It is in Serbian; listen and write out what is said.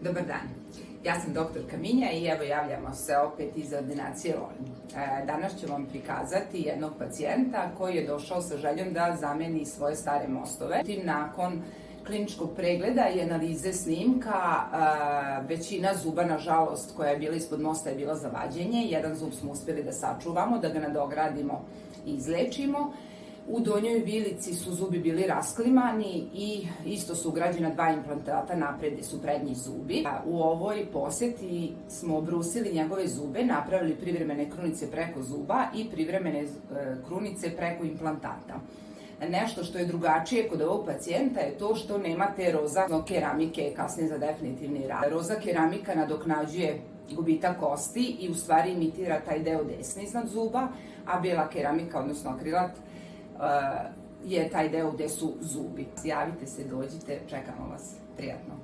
Dobar dan, ja sam doktorka Minja i evo javljamo se opet iz ordinacije Olin. Danas ću vam prikazati jednog pacijenta koji je došao sa željom da zameni svoje stare mostove. Nakon kliničkog pregleda i analize snimka, većina zuba, nažalost, koja je bila ispod mosta je bila za vađenje. Jedan zub smo uspjeli da sačuvamo, da ga nadogradimo i izlečimo. U donjoj vilici su zubi bili rasklimani i isto su ugrađena 2 implantata, napred su prednji zubi. U ovoj poseti smo obrusili njegove zube, napravili privremene krunice preko zuba i privremene krunice preko implantata. Nešto što je drugačije kod ovog pacijenta je to što nemate roza keramike kasnije za definitivni rad. Roza keramika nadoknađuje gubitak kosti i u stvari imitira taj deo desni iznad zuba, a bela keramika, odnosno akrilat, je taj deo gde su zubi. Javite se, dođite, čekamo vas. Prijatno.